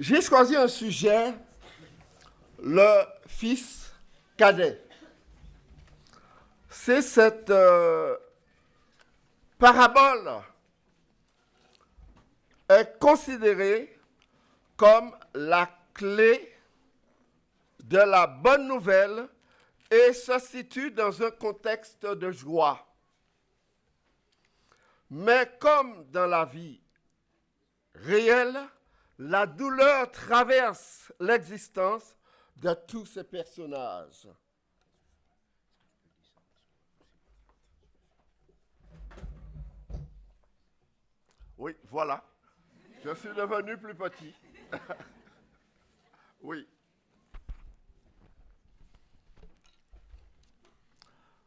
J'ai choisi un sujet, le fils cadet. C'est cette parabole est considérée comme la clé de la bonne nouvelle et se situe dans un contexte de joie. Mais comme dans la vie réelle, la douleur traverse l'existence de tous ces personnages. Oui, voilà. Je suis devenu plus petit. Oui.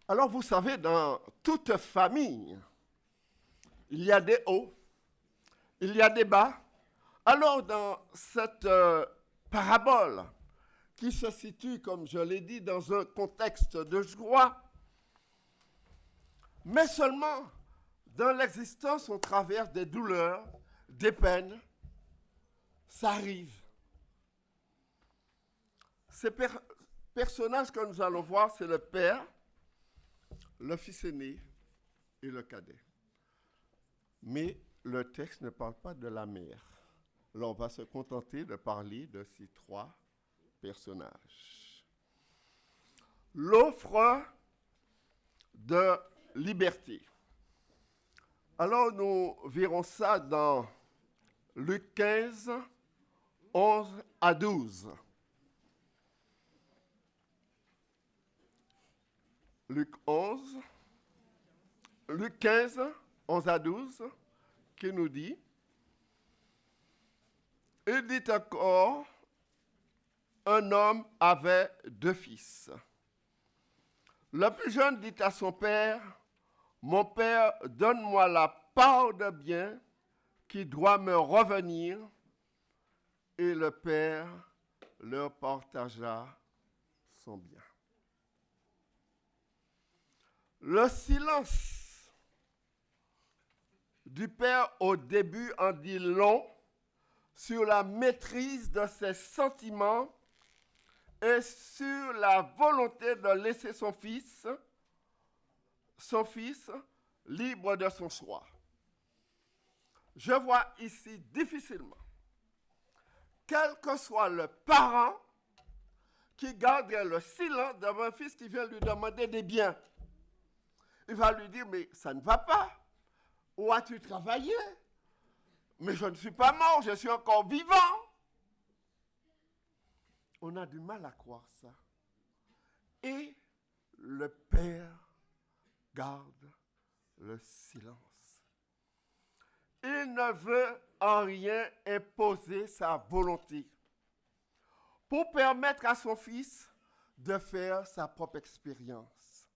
Alors, vous savez, dans toute famille, il y a des hauts, il y a des bas. Alors, dans cette parabole, qui se situe, comme je l'ai dit, dans un contexte de joie, mais seulement dans l'existence, on traverse des douleurs, des peines, ça arrive. Ces personnages que nous allons voir, c'est le père, le fils aîné et le cadet. Mais le texte ne parle pas de la mère. Là, on va se contenter de parler de ces trois personnages. L'offre de liberté. Alors, nous verrons ça dans Luc 15, 11 à 12. Luc 15, 11 à 12, qui nous dit, il dit encore, un homme avait deux fils. Le plus jeune dit à son père, mon père, donne-moi la part de bien qui doit me revenir. Et le père leur partagea son bien. Le silence du père au début en dit long sur la maîtrise de ses sentiments et sur la volonté de laisser son fils libre de son choix. Je vois ici difficilement, quel que soit le parent qui garderait le silence devant un fils qui vient lui demander des biens. Il va lui dire, mais ça ne va pas. Où as-tu travaillé? Mais je ne suis pas mort, je suis encore vivant. On a du mal à croire ça. Et le père garde le silence. Il ne veut en rien imposer sa volonté pour permettre à son fils de faire sa propre expérience.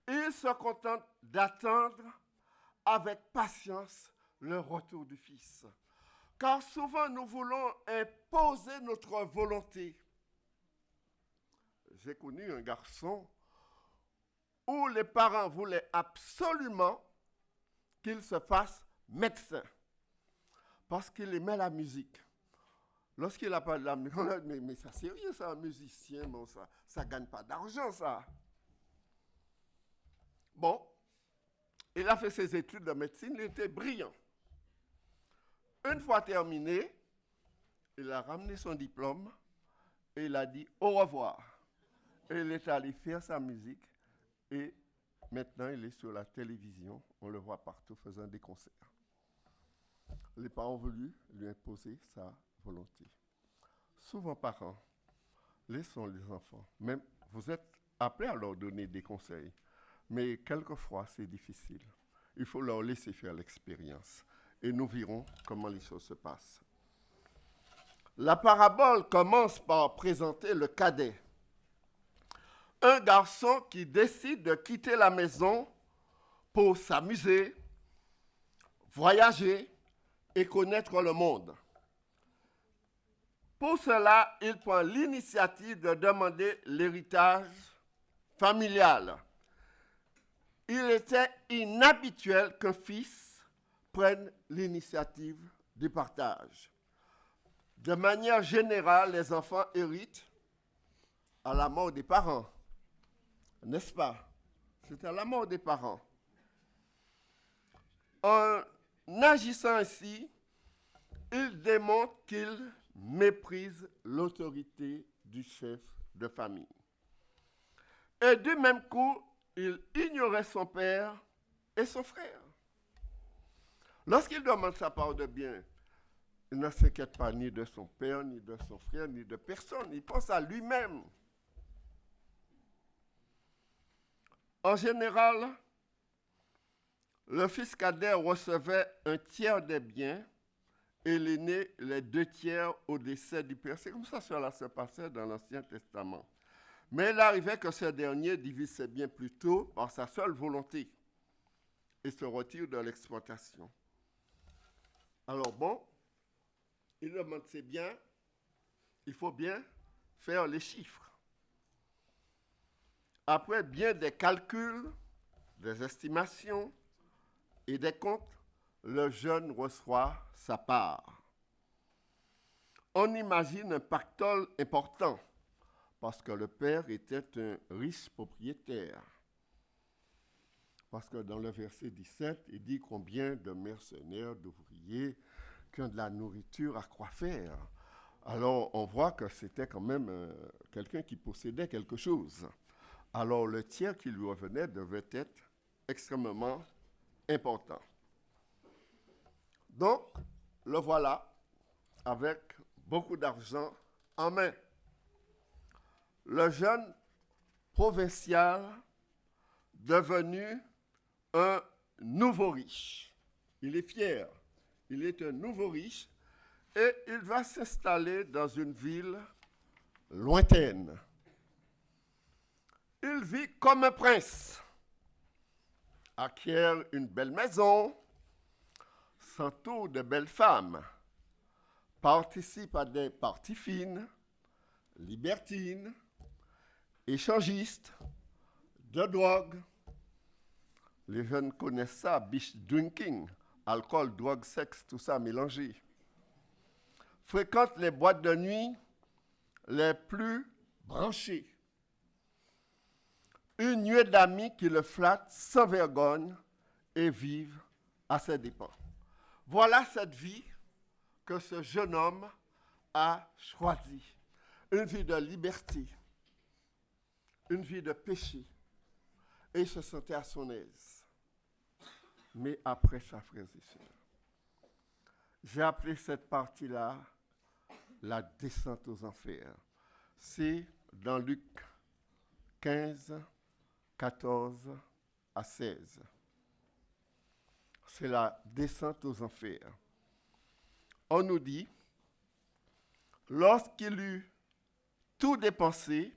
Il se contente d'attendre avec patience le retour du fils. Car souvent nous voulons imposer notre volonté. J'ai connu un garçon où les parents voulaient absolument qu'il se fasse médecin parce qu'il aimait la musique. Lorsqu'il a parlé de la musique, on a dit, mais ça c'est sérieux ça, un musicien, bon, ça ne gagne pas d'argent ça. Bon, il a fait ses études de médecine, il était brillant. Une fois terminé, il a ramené son diplôme et il a dit au revoir. Et il est allé faire sa musique et maintenant il est sur la télévision, on le voit partout faisant des concerts. Les parents ont voulu lui imposer sa volonté. Souvent parents, laissons les enfants, même vous êtes appelés à leur donner des conseils, mais quelquefois c'est difficile. Il faut leur laisser faire l'expérience et nous verrons comment les choses se passent. La parabole commence par présenter le cadet, un garçon qui décide de quitter la maison pour s'amuser, voyager et connaître le monde. Pour cela, il prend l'initiative de demander l'héritage familial. Il était inhabituel qu'un fils prenne l'initiative du partage. De manière générale, les enfants héritent à la mort des parents. N'est-ce pas? C'est à la mort des parents. En agissant ainsi, il démontre qu'il méprise l'autorité du chef de famille. Et du même coup, il ignorait son père et son frère. Lorsqu'il demande sa part de bien, il ne s'inquiète pas ni de son père, ni de son frère, ni de personne. Il pense à lui-même. En général, le fils cadet recevait un tiers des biens et l'aîné les 2 tiers au décès du père. C'est comme ça que cela se passait dans l'Ancien Testament. Mais il arrivait que ce dernier divise ses biens plus tôt par sa seule volonté et se retire de l'exploitation. Alors bon, il demande ses biens, il faut bien faire les chiffres. Après bien des calculs, des estimations et des comptes, le jeune reçoit sa part. On imagine un pactole important parce que le père était un riche propriétaire. Parce que dans le verset 17, il dit combien de mercenaires, d'ouvriers qui ont de la nourriture à quoi faire. Alors on voit que c'était quand même quelqu'un qui possédait quelque chose. Alors le tiers qui lui revenait devait être extrêmement important. Donc, le voilà avec beaucoup d'argent en main. Le jeune provincial devenu un nouveau riche. Il est fier. Il est un nouveau riche et il va s'installer dans une ville lointaine. Il vit comme un prince, acquiert une belle maison, s'entoure de belles femmes, participe à des parties fines, libertines, échangistes, de drogue. Les jeunes connaissent ça, beach drinking, alcool, drogue, sexe, tout ça mélangé. Fréquente les boîtes de nuit les plus branchées. Une nuée d'amis qui le flattent sans vergogne et vivent à ses dépens. Voilà cette vie que ce jeune homme a choisie. Une vie de liberté, une vie de péché. Et il se sentait à son aise. Mais après ça, frères et sœurs, j'ai appelé cette partie-là la descente aux enfers. C'est dans Luc 15, 14 à 16. C'est la descente aux enfers. On nous dit, lorsqu'il eut tout dépensé,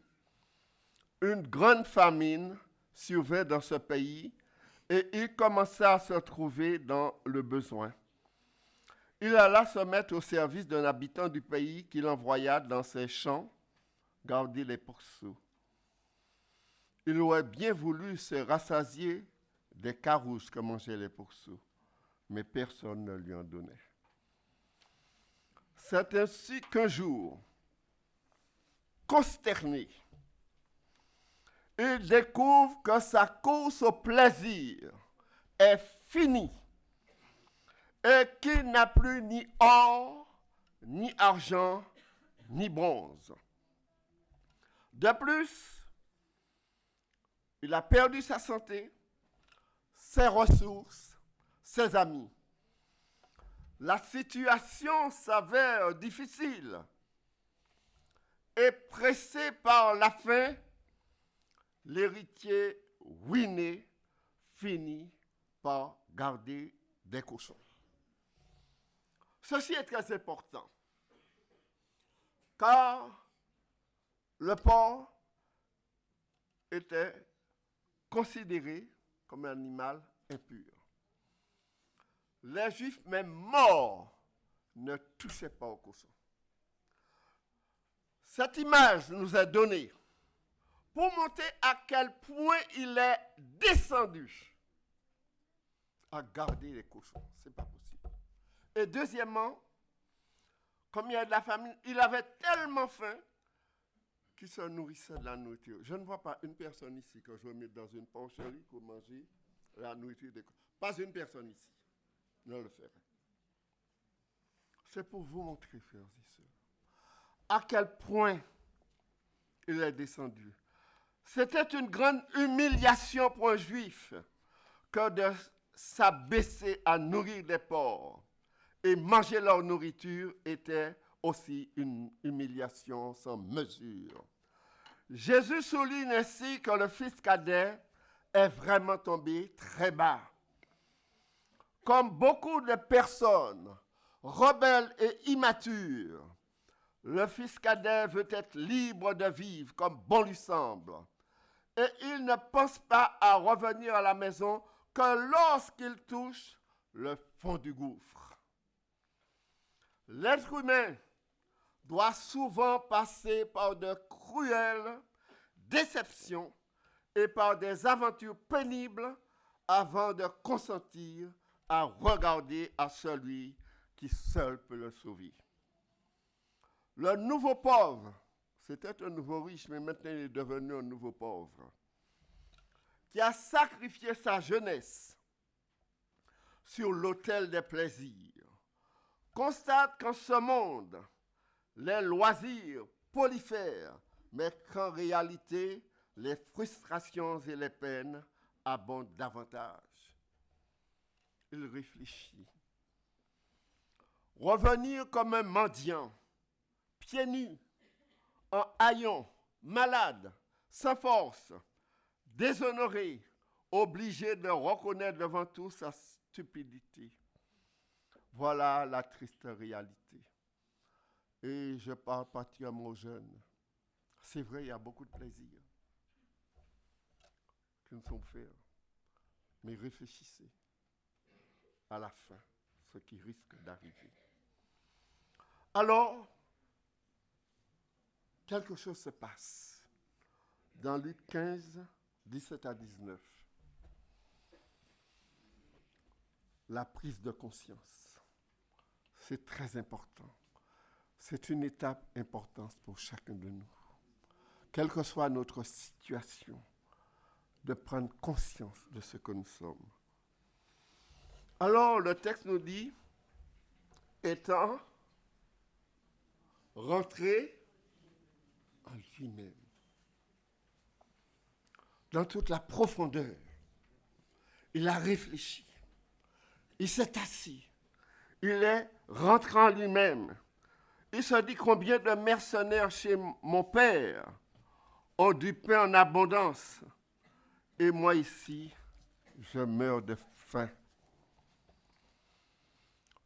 une grande famine survint dans ce pays et il commença à se trouver dans le besoin. Il alla se mettre au service d'un habitant du pays qu'il envoya dans ses champs garder les pourceaux. Il aurait bien voulu se rassasier des carousses que mangeaient les pourceaux, mais personne ne lui en donnait. C'est ainsi qu'un jour, consterné, il découvre que sa course au plaisir est finie et qu'il n'a plus ni or, ni argent, ni bronze. De plus, il a perdu sa santé, ses ressources, ses amis. La situation s'avère difficile et pressé par la faim, l'héritier ruiné finit par garder des cochons. Ceci est très important, car le porc était considéré comme un animal impur. Les Juifs, même morts, ne touchaient pas au cochon. Cette image nous est donnée pour montrer à quel point il est descendu à garder les cochons. Ce n'est pas possible. Et deuxièmement, comme il y a de la famine, il avait tellement faim qu'il se nourrissait de la nourriture. Je ne vois pas une personne ici que je vais mettre dans une porcherie pour manger la nourriture de... Pas une personne ici ne le ferait. C'est pour vous montrer, frères et sœurs, à quel point il est descendu. C'était une grande humiliation pour un juif que de s'abaisser à nourrir des porcs. Et manger leur nourriture était aussi une humiliation sans mesure. Jésus souligne ainsi que le fils cadet est vraiment tombé très bas. Comme beaucoup de personnes rebelles et immatures, le fils cadet veut être libre de vivre comme bon lui semble. Et il ne pense pas à revenir à la maison que lorsqu'il touche le fond du gouffre. L'être humain doit souvent passer par de cruelles déceptions et par des aventures pénibles avant de consentir à regarder à celui qui seul peut le sauver. Le nouveau pauvre, c'était un nouveau riche, mais maintenant il est devenu un nouveau pauvre, qui a sacrifié sa jeunesse sur l'autel des plaisirs, constate qu'en ce monde, les loisirs prolifèrent, mais qu'en réalité, les frustrations et les peines abondent davantage. Il réfléchit. Revenir comme un mendiant, pieds nus, en haillons, malade, sans force, déshonoré, obligé de reconnaître devant tous sa stupidité. Voilà la triste réalité. Et je parle particulièrement aux jeunes. C'est vrai, il y a beaucoup de plaisirs qui nous sont faits. Mais réfléchissez à la fin, ce qui risque d'arriver. Alors, quelque chose se passe. Dans Luc 15, 17 à 19. La prise de conscience. C'est très important. C'est une étape importante pour chacun de nous. Quelle que soit notre situation, de prendre conscience de ce que nous sommes. Alors, le texte nous dit, étant rentré en lui-même, dans toute la profondeur, il a réfléchi, il s'est assis, il est rentré en lui-même. Il se dit combien de mercenaires chez mon père ont du pain en abondance. Et moi ici, je meurs de faim.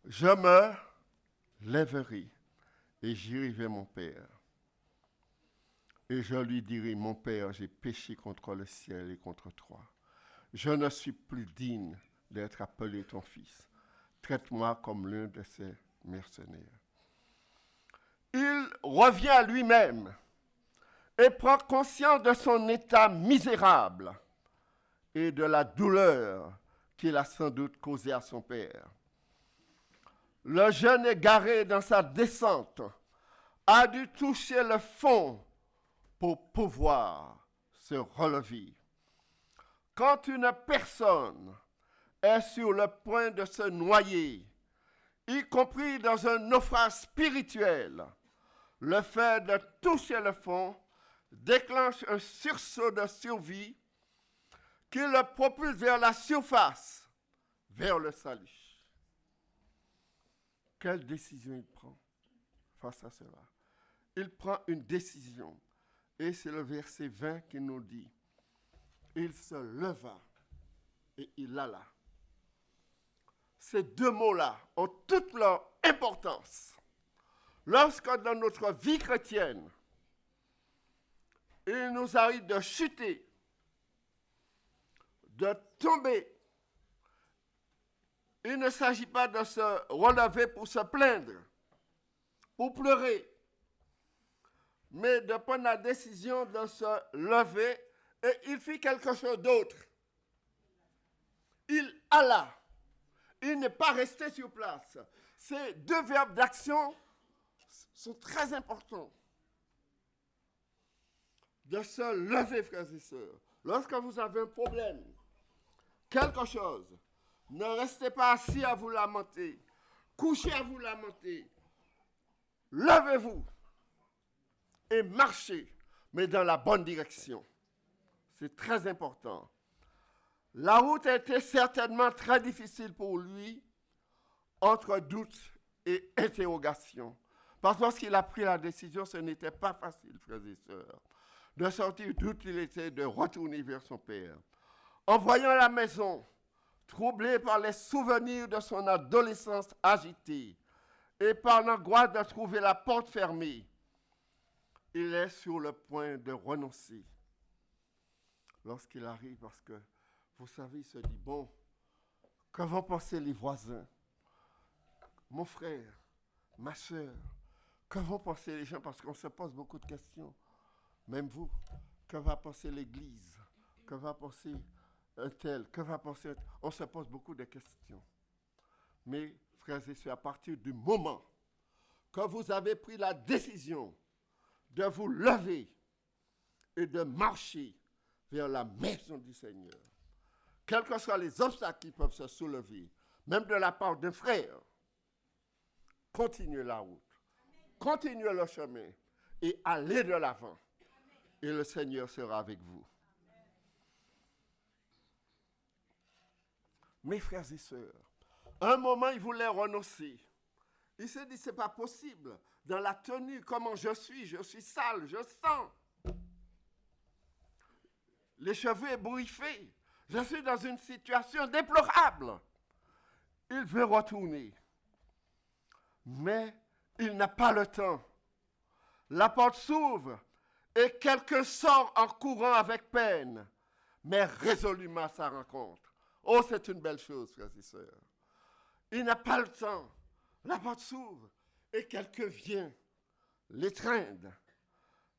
Je me lèverai et j'irai vers mon père. Et je lui dirai, mon père, j'ai péché contre le ciel et contre toi. Je ne suis plus digne d'être appelé ton fils. Traite-moi comme l'un de ces mercenaires. Il revient à lui-même et prend conscience de son état misérable et de la douleur qu'il a sans doute causée à son père. Le jeune égaré dans sa descente a dû toucher le fond pour pouvoir se relever. Quand une personne est sur le point de se noyer, y compris dans un naufrage spirituel, le fait de toucher le fond déclenche un sursaut de survie qui le propulse vers la surface, vers le salut. Quelle décision il prend face à cela? Il prend une décision. Et c'est le verset 20 qui nous dit, il se leva et il alla. Ces deux mots-là ont toute leur importance. Lorsque dans notre vie chrétienne, il nous arrive de chuter, de tomber, il ne s'agit pas de se relever pour se plaindre, pour pleurer, mais de prendre la décision de se lever et il fit quelque chose d'autre. Il alla. Il n'est pas resté sur place. Ces deux verbes d'action sont très importants. De se lever, frères et sœurs. Lorsque vous avez un problème, quelque chose, ne restez pas assis à vous lamenter. Couchez à vous lamenter. Levez-vous et marchez, mais dans la bonne direction. C'est très important. La route a été certainement très difficile pour lui, entre doute et interrogation. Parce que lorsqu'il a pris la décision, ce n'était pas facile, frères et sœurs. De sortir d'où il était, de retourner vers son père. En voyant la maison, troublé par les souvenirs de son adolescence agitée et par l'angoisse de trouver la porte fermée, il est sur le point de renoncer. Lorsqu'il arrive, parce que, vous savez, il se dit, bon, que vont penser les voisins? Mon frère, ma soeur, que vont penser les gens? Parce qu'on se pose beaucoup de questions. Même vous, que va penser l'Église? Que va penser un tel? Que va penser un tel? On se pose beaucoup de questions. Mais, frères et sœurs, à partir du moment que vous avez pris la décision de vous lever et de marcher vers la maison du Seigneur, quels que soient les obstacles qui peuvent se soulever, même de la part d'un frère, continuez la route, continuez le chemin et allez de l'avant. Et le Seigneur sera avec vous. Mes frères et sœurs, à un moment, il voulait renoncer. Il s'est dit, c'est pas possible. Dans la tenue, comment je suis sale, je sens. Les cheveux ébouriffés. Je suis dans une situation déplorable. Il veut retourner. Mais il n'a pas le temps. La porte s'ouvre et quelqu'un sort en courant avec peine, mais résolument à sa rencontre. Oh, c'est une belle chose, frères et sœurs. Il n'a pas le temps. La porte s'ouvre et quelqu'un vient l'étreindre.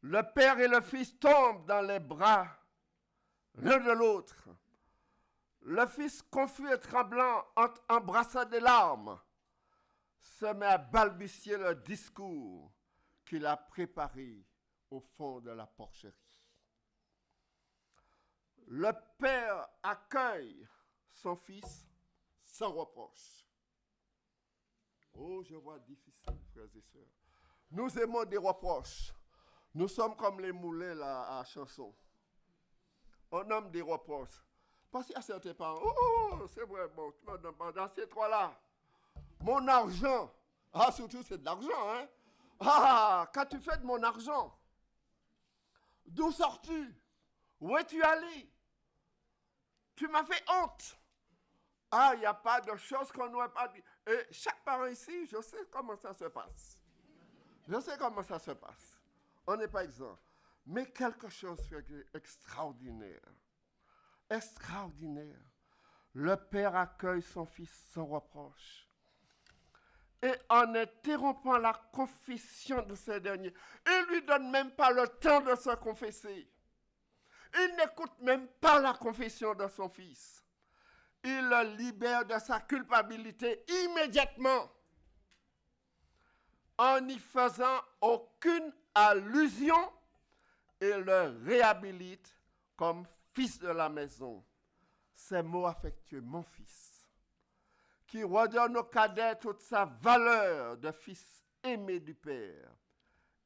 Le père et le fils tombent dans les bras l'un de l'autre. Le fils, confus et tremblant, embrassant des larmes, se met à balbutier le discours qu'il a préparé au fond de la porcherie. Le père accueille son fils sans reproche. Oh, je vois difficile, frères et sœurs. Nous aimons des reproches. Nous sommes comme les moulins là, à Chanson. On aime des reproches. Parce qu'il y a certains parents, oh, c'est vrai, bon, tu me donnes pas dans ces trois-là. Mon argent, ah, surtout c'est de l'argent, hein. Ah, qu'as-tu fait de mon argent? D'où sors-tu? Où es-tu allé? Tu m'as fait honte. Ah, il n'y a pas de choses qu'on n'aurait pas dit. Et chaque parent ici, je sais comment ça se passe. Je sais comment ça se passe. On n'est pas exempt. Mais quelque chose d'extraordinaire. Extraordinaire. Le père accueille son fils sans reproche. Et en interrompant la confession de ce dernier, il ne lui donne même pas le temps de se confesser. Il n'écoute même pas la confession de son fils. Il le libère de sa culpabilité immédiatement, en n'y faisant aucune allusion, et le réhabilite comme fils de la maison. Ces mots affectueux, mon fils, qui redonne au cadet toute sa valeur de fils aimé du Père,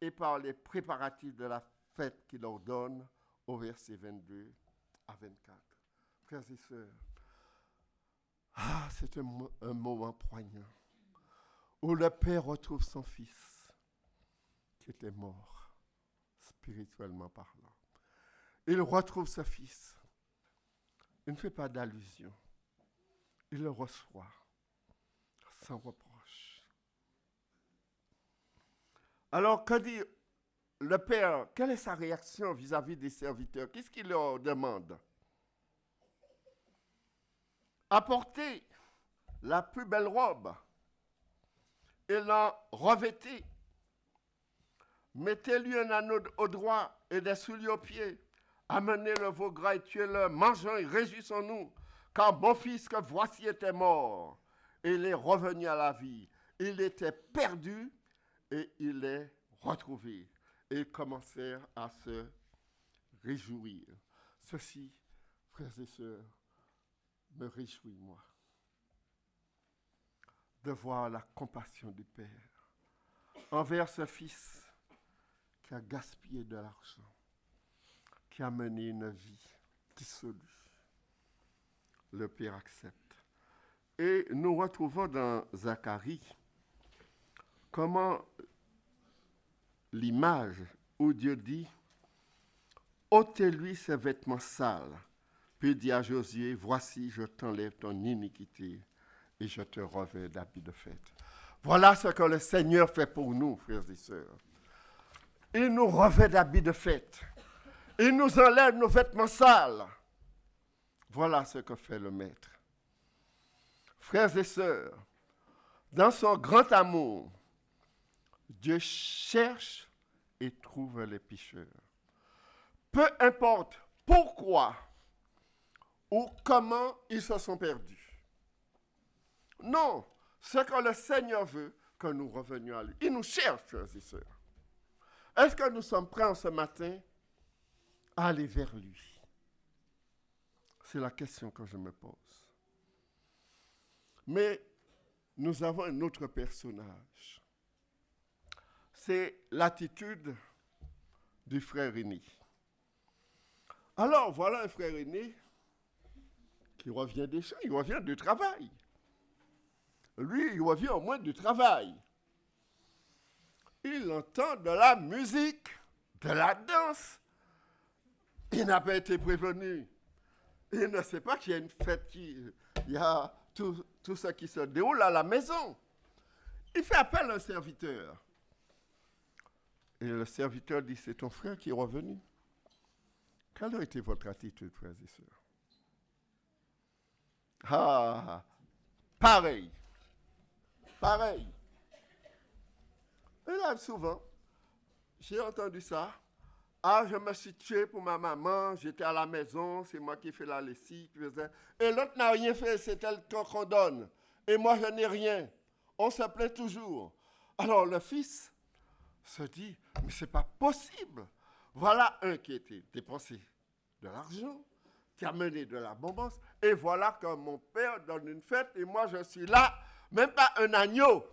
et par les préparatifs de la fête qu'il ordonne au verset 22 à 24. Frères et sœurs, c'est un moment poignant où le Père retrouve son fils qui était mort, spirituellement parlant. Il retrouve ce fils. Il ne fait pas d'allusion. Il le reçoit sans reproche. Alors, que dit le Père? Quelle est sa réaction vis-à-vis des serviteurs? Qu'est-ce qu'il leur demande? Apportez la plus belle robe et l'en revêtez. Mettez-lui un anneau au doigt et des souliers aux pieds. Amenez le veau gras et tuez-le. Mangeons et réjouissons-nous, car mon fils que voici était mort et il est revenu à la vie. Il était perdu et il les retrouvé. Et ils commencèrent à se réjouir. Ceci, frères et sœurs, me réjouit, moi, de voir la compassion du Père envers ce fils qui a gaspillé de l'argent, qui a mené une vie dissolue. Le Père accepte. Et nous retrouvons dans Zacharie comment l'image où Dieu dit « ôtez-lui ses vêtements sales », puis dit à Josué « voici, je t'enlève ton iniquité et je te revêts d'habits de fête. » Voilà ce que le Seigneur fait pour nous, frères et sœurs. Il nous revêt d'habits de fête. Il nous enlève nos vêtements sales. Voilà ce que fait le Maître. Frères et sœurs, dans son grand amour, Dieu cherche et trouve les pécheurs. Peu importe pourquoi ou comment ils se sont perdus. Non, ce que le Seigneur veut, que nous revenions à lui. Il nous cherche, frères et sœurs. Est-ce que nous sommes prêts ce matin à aller vers lui? C'est la question que je me pose. Mais nous avons un autre personnage. C'est l'attitude du frère aîné. Alors, voilà un frère aîné qui revient des champs, il revient du travail. Lui, il revient au moins du travail. Il entend de la musique, de la danse. Il n'a pas été prévenu. Il ne sait pas qu'il y a une fête, il y a tout ce qui se déroule à la maison. Il fait appel à un serviteur. Et le serviteur dit, c'est ton frère qui est revenu. Quelle a été votre attitude, frères et sœurs? Ah, pareil. Pareil. Et là, souvent, j'ai entendu ça. Ah, je me suis tué pour ma maman, j'étais à la maison, c'est moi qui ai fait la lessive. Et l'autre n'a rien fait, c'est elle qu'on donne. Et moi, je n'ai rien. On se plaint toujours. Alors le fils se dit, mais ce n'est pas possible. Voilà un qui a été dépensé de l'argent, qui a mené de la bombance. Et voilà que mon père donne une fête et moi, je suis là, même pas un agneau.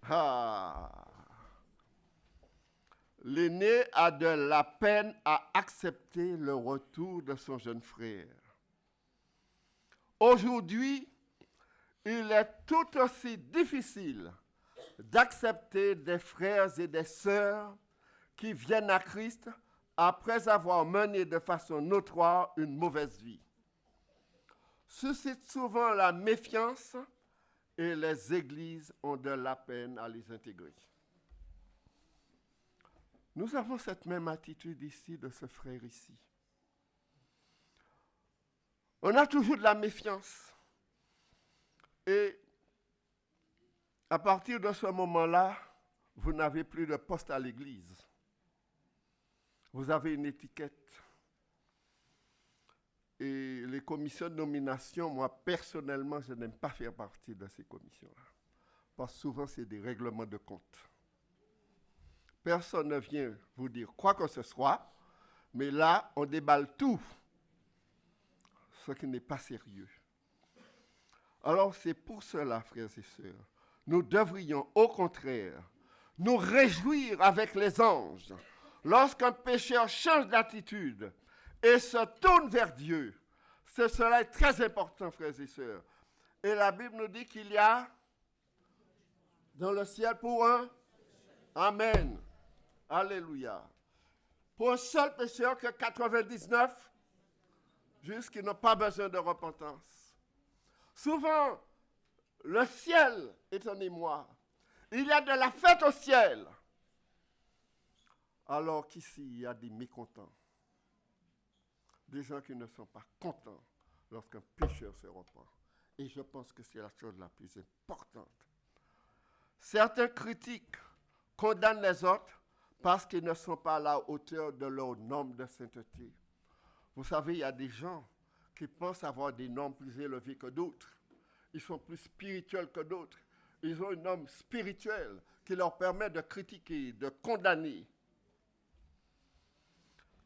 Ah. L'aîné a de la peine à accepter le retour de son jeune frère. Aujourd'hui, il est tout aussi difficile d'accepter des frères et des sœurs qui viennent à Christ après avoir mené de façon notoire une mauvaise vie. Suscite souvent la méfiance et les églises ont de la peine à les intégrer. Nous avons cette même attitude ici de ce frère ici. On a toujours de la méfiance. Et à partir de ce moment-là, vous n'avez plus de poste à l'église. Vous avez une étiquette. Et les commissions de nomination, moi personnellement, je n'aime pas faire partie de ces commissions-là. Parce que souvent, c'est des règlements de compte. Personne ne vient vous dire quoi que ce soit, mais là, on déballe tout, ce qui n'est pas sérieux. Alors, c'est pour cela, frères et sœurs, nous devrions, au contraire, nous réjouir avec les anges lorsqu'un pécheur change d'attitude et se tourne vers Dieu. Cela est très important, frères et sœurs. Et la Bible nous dit qu'il y a dans le ciel pour un Amen. Alléluia. Pour un seul pécheur que 99, jusqu'ils n'ont pas besoin de repentance. Souvent, le ciel est en émoi. Il y a de la fête au ciel. Alors qu'ici, il y a des mécontents. Des gens qui ne sont pas contents lorsqu'un pécheur se repent. Et je pense que c'est la chose la plus importante. Certains critiques condamnent les autres parce qu'ils ne sont pas à la hauteur de leur norme de sainteté. Vous savez, il y a des gens qui pensent avoir des normes plus élevées que d'autres. Ils sont plus spirituels que d'autres. Ils ont un homme spirituel qui leur permet de critiquer, de condamner.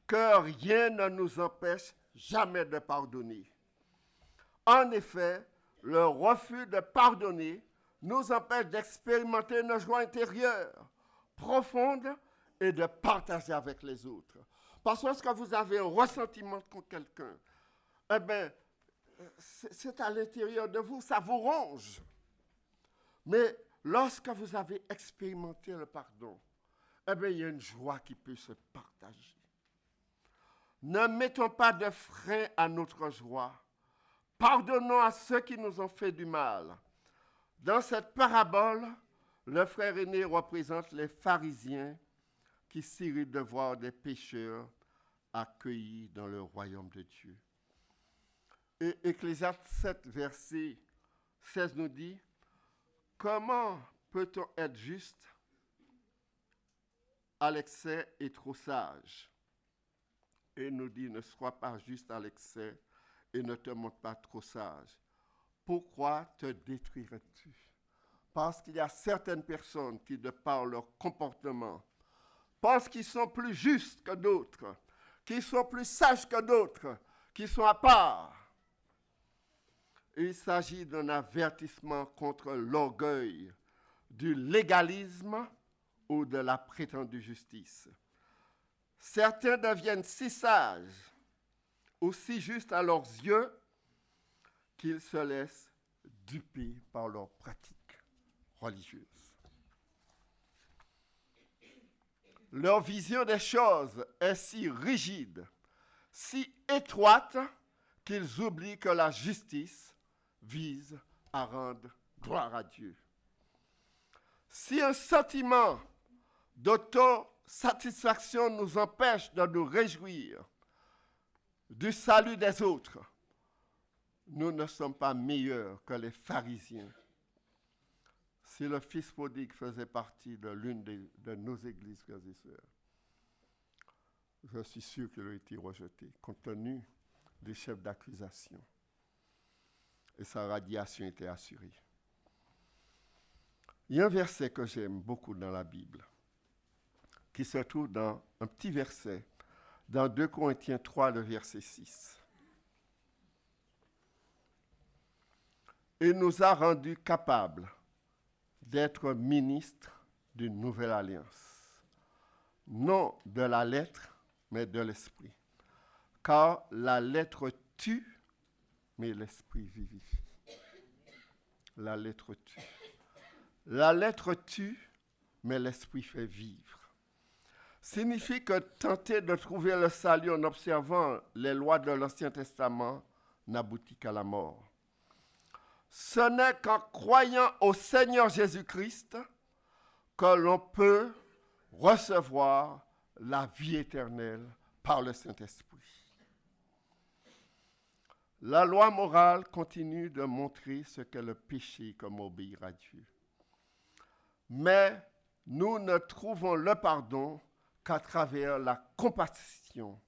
Que rien ne nous empêche jamais de pardonner. En effet, le refus de pardonner nous empêche d'expérimenter une joie intérieure profonde et de partager avec les autres. Parce que lorsque vous avez un ressentiment contre quelqu'un, eh bien, c'est à l'intérieur de vous, ça vous ronge. Mais lorsque vous avez expérimenté le pardon, eh bien, il y a une joie qui peut se partager. Ne mettons pas de frein à notre joie. Pardonnons à ceux qui nous ont fait du mal. Dans cette parabole, le frère aîné représente les pharisiens qui s'irritent de voir des pécheurs accueillis dans le royaume de Dieu. Et Ecclésiaste 7, verset 16 nous dit, « Comment peut-on être juste à l'excès et trop sage ?» Et nous dit, « Ne sois pas juste à l'excès et ne te montre pas trop sage. Pourquoi te détruirais-tu » Parce qu'il y a certaines personnes qui, de par leur comportement, pensent qu'ils sont plus justes que d'autres, qu'ils sont plus sages que d'autres, qu'ils sont à part. Il s'agit d'un avertissement contre l'orgueil, du légalisme ou de la prétendue justice. Certains deviennent si sages ou si justes à leurs yeux qu'ils se laissent duper par leurs pratiques religieuses. Leur vision des choses est si rigide, si étroite, qu'ils oublient que la justice vise à rendre gloire à Dieu. Si un sentiment d'autosatisfaction nous empêche de nous réjouir du salut des autres, nous ne sommes pas meilleurs que les pharisiens. Si le fils prodigue faisait partie de l'une de nos églises, frères et sœurs, je suis sûr qu'il aurait été rejeté, compte tenu des chefs d'accusation. Et sa radiation était assurée. Il y a un verset que j'aime beaucoup dans la Bible, qui se trouve dans un petit verset, dans 2 Corinthiens 3, le verset 6. Il nous a rendus capables d'être ministres d'une nouvelle alliance, non de la lettre, mais de l'esprit. Car la lettre tue, mais l'esprit vivifie. La lettre tue. La lettre tue, mais l'esprit fait vivre. Signifie que tenter de trouver le salut en observant les lois de l'Ancien Testament n'aboutit qu'à la mort. Ce n'est qu'en croyant au Seigneur Jésus-Christ que l'on peut recevoir la vie éternelle par le Saint-Esprit. La loi morale continue de montrer ce qu'est le péché comme obéir à Dieu. Mais nous ne trouvons le pardon qu'à travers la compassion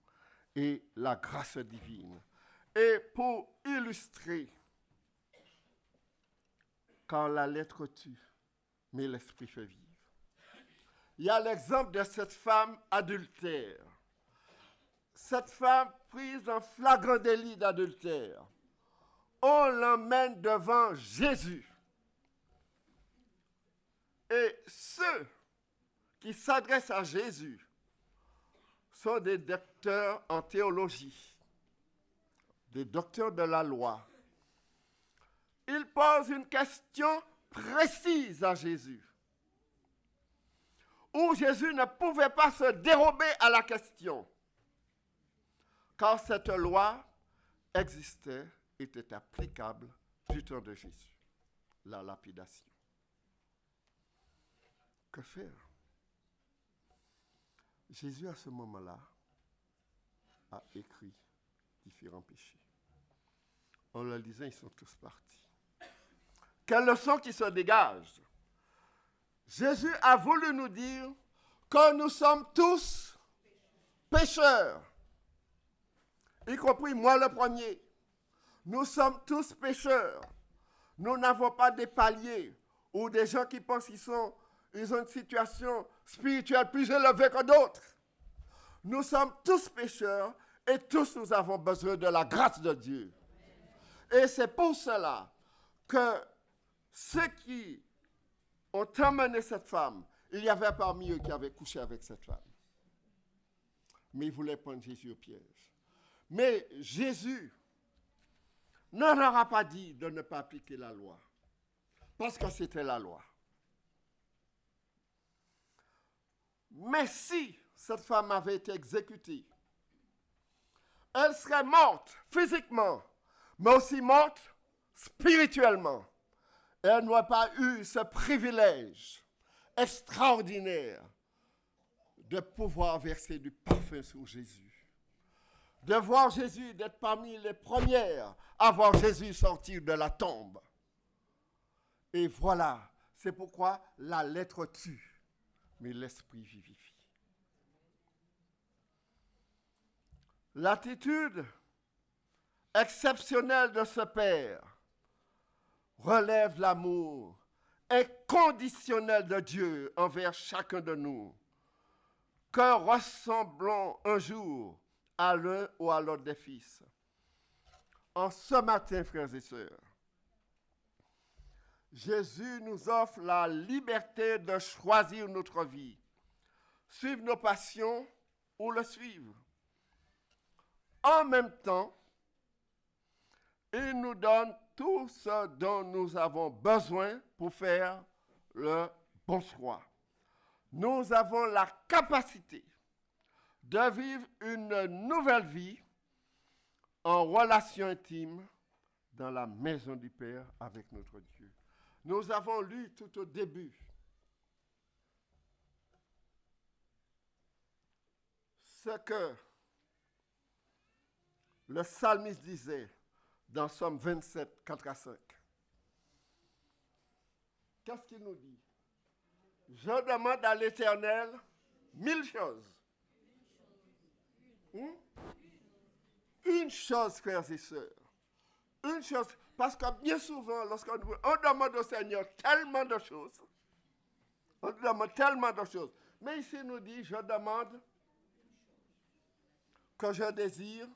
et la grâce divine. Et pour illustrer, car la lettre tue, mais l'esprit fait vivre. Il y a l'exemple de cette femme adultère. Cette femme prise en flagrant délit d'adultère. On l'emmène devant Jésus. Et ceux qui s'adressent à Jésus sont des docteurs en théologie, des docteurs de la loi. Ils posent une question précise à Jésus, où Jésus ne pouvait pas se dérober à la question, car cette loi existait, était applicable du temps de Jésus, la lapidation. Que faire? Jésus, à ce moment-là, a écrit différents péchés. En le lisant, ils sont tous partis. Quelle leçon qui se dégage? Jésus a voulu nous dire que nous sommes tous pécheurs, y compris moi le premier. Nous sommes tous pécheurs. Nous n'avons pas des paliers ou des gens qui pensent qu'ils ont une situation spirituelle plus élevée que d'autres. Nous sommes tous pécheurs et tous nous avons besoin de la grâce de Dieu. Et c'est pour cela que ceux qui ont emmené cette femme, il y avait parmi eux qui avaient couché avec cette femme. Mais ils voulaient prendre Jésus au piège. Mais Jésus ne leur a pas dit de ne pas appliquer la loi, parce que c'était la loi. Mais si cette femme avait été exécutée, elle serait morte physiquement, mais aussi morte spirituellement. Elle n'aurait pas eu ce privilège extraordinaire de pouvoir verser du parfum sur Jésus. De voir Jésus, d'être parmi les premières à voir Jésus sortir de la tombe. Et voilà, c'est pourquoi la lettre tue, mais l'esprit vivifie. L'attitude exceptionnelle de ce Père relève l'amour inconditionnel de Dieu envers chacun de nous, que ressemblons un jour à l'un ou à l'autre des fils. En ce matin, frères et sœurs, Jésus nous offre la liberté de choisir notre vie, suivre nos passions ou le suivre. En même temps, il nous donne tout ce dont nous avons besoin pour faire le bon choix. Nous avons la capacité de vivre une nouvelle vie en relation intime dans la maison du Père avec notre Dieu. Nous avons lu tout au début ce que le psalmiste disait dans Somme 27, 4 à 5. Qu'est-ce qu'il nous dit? Je demande à l'Éternel 1000 choses. Une chose, frères et sœurs. Une chose, parce que bien souvent, lorsqu'on demande au Seigneur tellement de choses, on demande tellement de choses. Mais ici, il nous dit, je demande que je désire,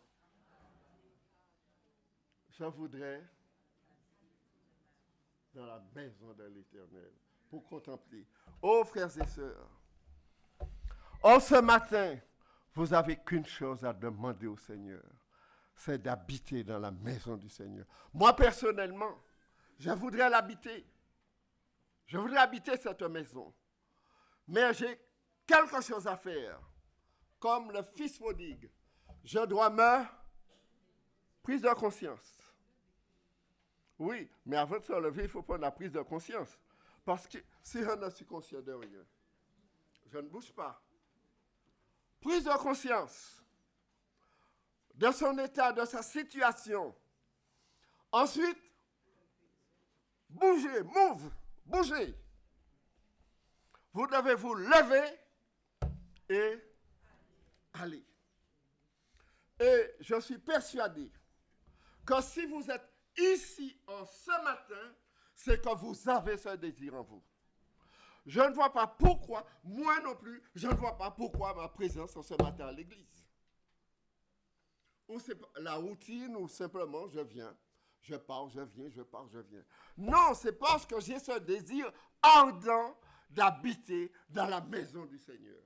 je voudrais dans la maison de l'Éternel pour contempler. Oh, frères et sœurs, ce matin, vous n'avez qu'une chose à demander au Seigneur, c'est d'habiter dans la maison du Seigneur. Moi, personnellement, je voudrais l'habiter. Je voudrais habiter cette maison. Mais j'ai quelque chose à faire. Comme le fils prodigue, je dois me prise de conscience. Oui, mais avant de se lever, il faut prendre la prise de conscience. Parce que si je ne suis conscient de rien, je ne bouge pas. Prise de conscience de son état, de sa situation. Ensuite, bougez, bougez. Vous devez vous lever et aller. Et je suis persuadé que si vous êtes ici en ce matin, c'est que vous avez ce désir en vous. Je ne vois pas pourquoi, moi non plus, je ne vois pas pourquoi ma présence en ce matin à l'église. Ou c'est la routine, ou simplement je viens, je pars, je viens, je pars, je viens. Non, c'est parce que j'ai ce désir ardent d'habiter dans la maison du Seigneur.